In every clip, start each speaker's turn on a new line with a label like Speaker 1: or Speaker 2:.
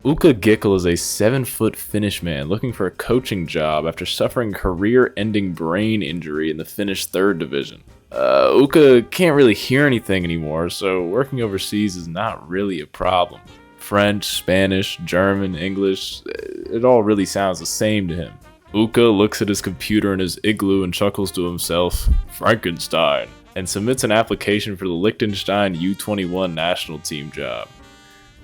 Speaker 1: Ukka Gikkle is a 7-foot Finnish man looking for a coaching job after suffering career-ending brain injury in the Finnish 3rd division. Ukka can't really hear anything anymore, so working overseas is not really a problem. French, Spanish, German, English, it all really sounds the same to him. Ukka looks at his computer in his igloo and chuckles to himself, Frankenstein, and submits an application for the Liechtenstein U21 national team job.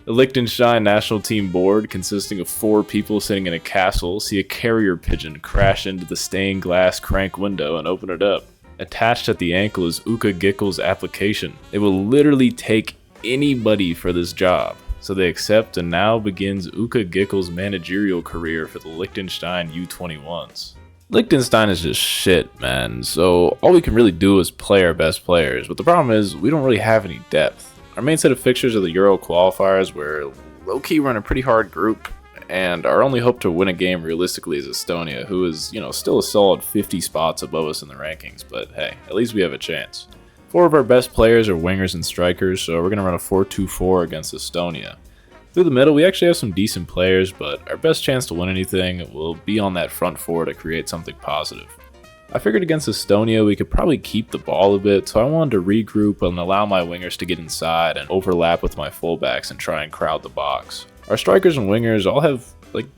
Speaker 1: The Liechtenstein national team board, consisting of 4 people sitting in a castle, see a carrier pigeon crash into the stained glass crank window and open it up. Attached at the ankle is Ukka Gikkle's application. They will literally take anybody for this job, so they accept, and now begins Ukka Gikkle's managerial career for the Liechtenstein U21s. Liechtenstein is just shit, man, so all we can really do is play our best players, but the problem is we don't really have any depth. Our main set of fixtures are the Euro qualifiers, where low-key we're in a pretty hard group, and our only hope to win a game realistically is Estonia, who is, still a solid 50 spots above us in the rankings, but hey, at least we have a chance. 4 of our best players are wingers and strikers, so we're going to run a 4-2-4 against Estonia. Through the middle, we actually have some decent players, but our best chance to win anything will be on that front 4 to create something positive. I figured against Estonia we could probably keep the ball a bit, so I wanted to regroup and allow my wingers to get inside and overlap with my fullbacks and try and crowd the box. Our strikers and wingers all have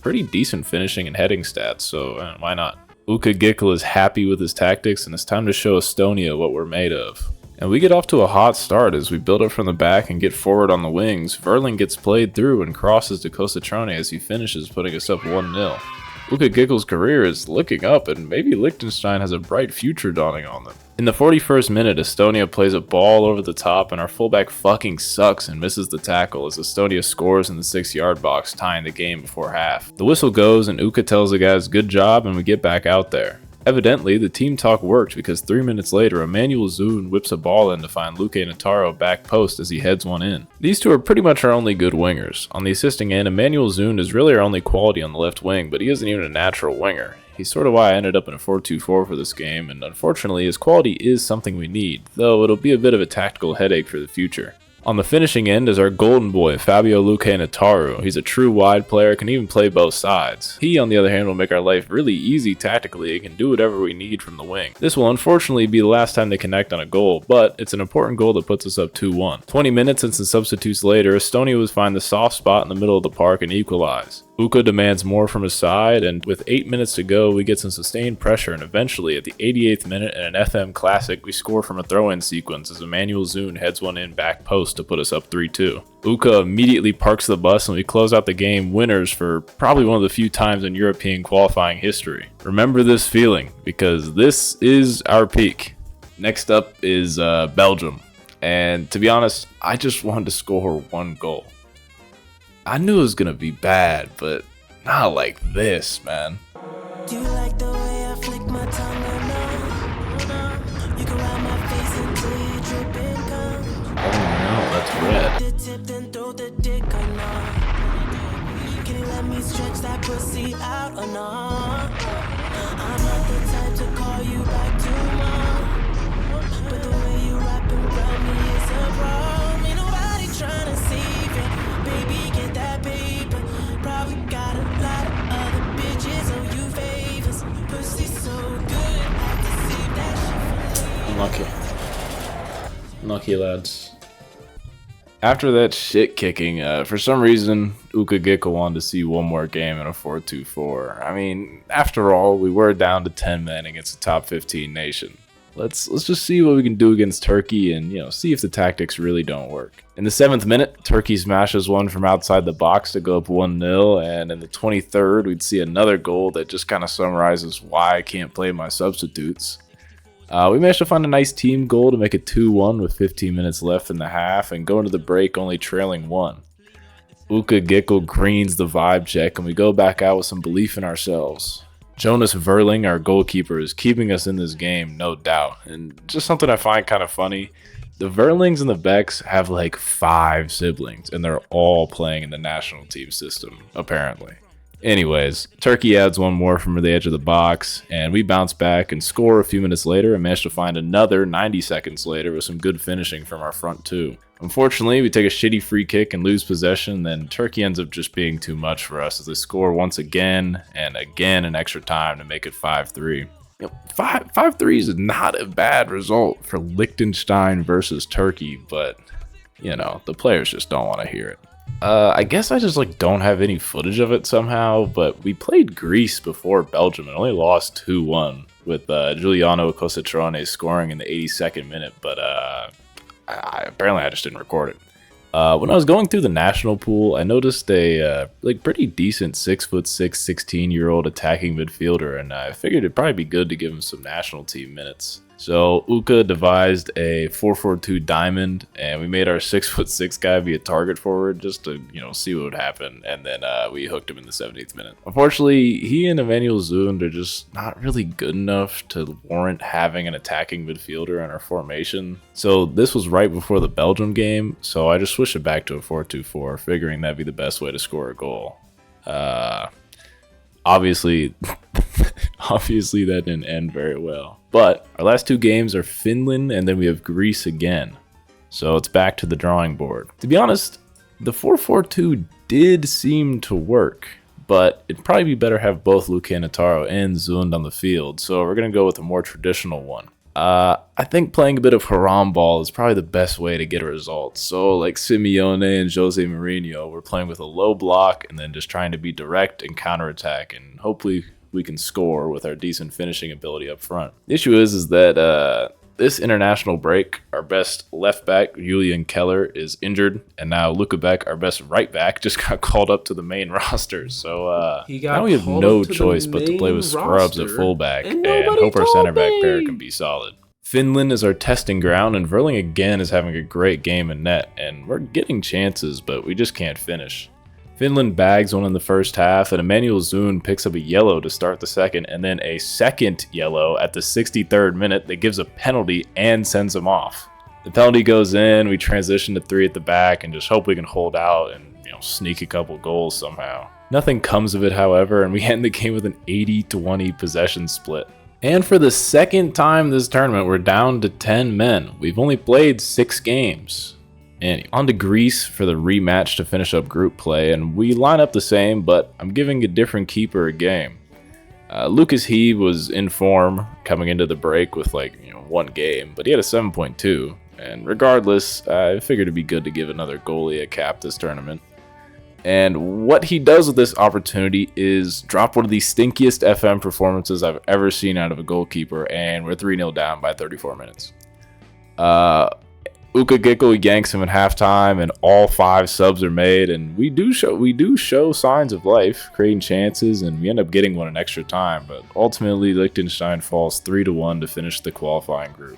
Speaker 1: pretty decent finishing and heading stats, so why not? Ukka Gikkle is happy with his tactics, and it's time to show Estonia what we're made of. And we get off to a hot start as we build up from the back and get forward on the wings. Verling gets played through and crosses to Costatrone as he finishes, putting us up 1-0. Ukka Gikkle's career is looking up, and maybe Liechtenstein has a bright future dawning on them. In the 41st minute, Estonia plays a ball over the top, and our fullback fucking sucks and misses the tackle as Estonia scores in the 6-yard box, tying the game before half. The whistle goes, and Ukka tells the guys good job, and we get back out there. Evidently, the team talk worked because 3 minutes later, Emmanuel Zun whips a ball in to find Luke Nataro back post as he heads one in. These two are pretty much our only good wingers. On the assisting end, Emmanuel Zun is really our only quality on the left wing, but he isn't even a natural winger. He's sort of why I ended up in a 4-2-4 for this game, and unfortunately his quality is something we need, though it'll be a bit of a tactical headache for the future. On the finishing end is our golden boy, Fabio Luque Nataru. He's a true wide player, can even play both sides. He, on the other hand, will make our life really easy tactically and can do whatever we need from the wing. This will unfortunately be the last time they connect on a goal, but it's an important goal that puts us up 2-1. 20 minutes and some substitutes later, Estonia was find the soft spot in the middle of the park and equalize. Ukka demands more from his side, and with 8 minutes to go, we get some sustained pressure, and eventually, at the 88th minute in an FM Classic, we score from a throw-in sequence as Emmanuel Zun heads one in back post to put us up 3-2. Ukka immediately parks the bus, and we close out the game winners for probably one of the few times in European qualifying history. Remember this feeling, because this is our peak. Next up is Belgium, and to be honest, I just wanted to score 1 goal. I knew it was gonna be bad, but not like this, man.
Speaker 2: Do you like the way I flick my tongue or no? You can ride my face until you drip and come.
Speaker 1: Oh no, that's red.
Speaker 2: The tip, then throw the dick or no? Can you let me stretch that pussy out or no? I'm not the type to call you back tomorrow, but the way you wrap around me is a problem. Ain't nobody trying to save it. Baby, get that paper. Probably got a lot of other bitches on you favors. Pussy so good, I can save that shit for later.
Speaker 1: Lucky lads. After that shit kicking, for some reason, Ukka Gikkle wanted to see one more game in a 4-2-4. I mean, after all, we were down to 10 men against a top 15 nation. Let's just see what we can do against Turkey and, see if the tactics really don't work. In the 7th minute, Turkey smashes one from outside the box to go up 1-0, and in the 23rd, we'd see another goal that just kind of summarizes why I can't play my substitutes. We managed to find a nice team goal to make it 2-1 with 15 minutes left in the half and go into the break only trailing 1. Ukka Gikkle greens the vibe check, and we go back out with some belief in ourselves. Jonas Verling, our goalkeeper, is keeping us in this game, no doubt. And just something I find kind of funny, the Verlings and the Becks have 5 siblings, and they're all playing in the national team system, apparently. Anyways, Turkey adds one more from the edge of the box, and we bounce back and score a few minutes later and manage to find another 90 seconds later with some good finishing from our front two. Unfortunately, we take a shitty free kick and lose possession, then Turkey ends up just being too much for us as they score once again and again in extra time to make it 5-3. 5-3 is not a bad result for Liechtenstein versus Turkey, but, the players just don't want to hear it. I guess I just don't have any footage of it somehow, but we played Greece before Belgium and only lost 2-1 with Giuliano Cosatrone scoring in the 82nd minute, but apparently I just didn't record it. When I was going through the national pool, I noticed a pretty decent 6'6", 16-year-old attacking midfielder, and I figured it'd probably be good to give him some national team minutes. So Ukka devised a 4-4-2 diamond, and we made our 6'6" guy be a target forward just to see what would happen, and then we hooked him in the 70th minute. Unfortunately, he and Emmanuel Zund are just not really good enough to warrant having an attacking midfielder in our formation. So this was right before the Belgium game, so I just switched it back to a 4-2-4, figuring that'd be the best way to score a goal. Obviously that didn't end very well. But our last two games are Finland and then we have Greece again. So it's back to the drawing board. To be honest, the 4-4-2 did seem to work, but it'd probably be better to have both Luque Nataro and Zund on the field. So we're going to go with a more traditional one. I think playing a bit of haram ball is probably the best way to get a result. So like Simeone and Jose Mourinho, we're playing with a low block and then just trying to be direct and counterattack, and hopefully we can score with our decent finishing ability up front. The issue is that this international break, our best left back, Julian Keller, is injured, and now Luka Beck, our best right back, just got called up to the main roster. So now we have no choice but to play with scrubs at fullback and hope our center back pair can be solid. Finland is our testing ground, and Verling again is having a great game in net, and we're getting chances, but we just can't finish. Finland bags one in the first half, and Emmanuel Zund picks up a yellow to start the second, and then a second yellow at the 63rd minute that gives a penalty and sends him off. The penalty goes in, we transition to 3 at the back, and just hope we can hold out and sneak a couple goals somehow. Nothing comes of it, however, and we end the game with an 80-20 possession split. And for the second time this tournament, we're down to 10 men. We've only played 6 games. Anyway, on to Greece for the rematch to finish up group play, and we line up the same, but I'm giving a different keeper a game. Lucas He was in form coming into the break with one game, but he had a 7.2, and regardless, I figured it'd be good to give another goalie a cap this tournament. And what he does with this opportunity is drop one of the stinkiest FM performances I've ever seen out of a goalkeeper, and we're 3-0 down by 34 minutes. Ukka Gikkle yanks him at halftime, and all 5 subs are made, and we do show signs of life, creating chances, and we end up getting one in extra time. But ultimately, Liechtenstein falls 3-1 to finish the qualifying group.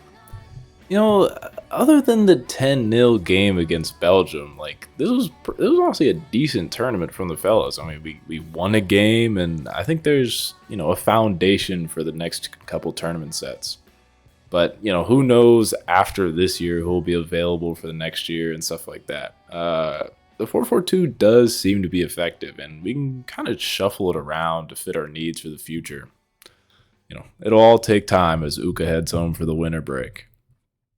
Speaker 1: Other than the 10-0 game against Belgium, this was honestly a decent tournament from the fellas. I mean, we won a game, and I think there's a foundation for the next couple tournament sets. But, who knows after this year who will be available for the next year and stuff like that. The 4-4-2 does seem to be effective, and we can kind of shuffle it around to fit our needs for the future. It'll all take time as Ukka heads home for the winter break.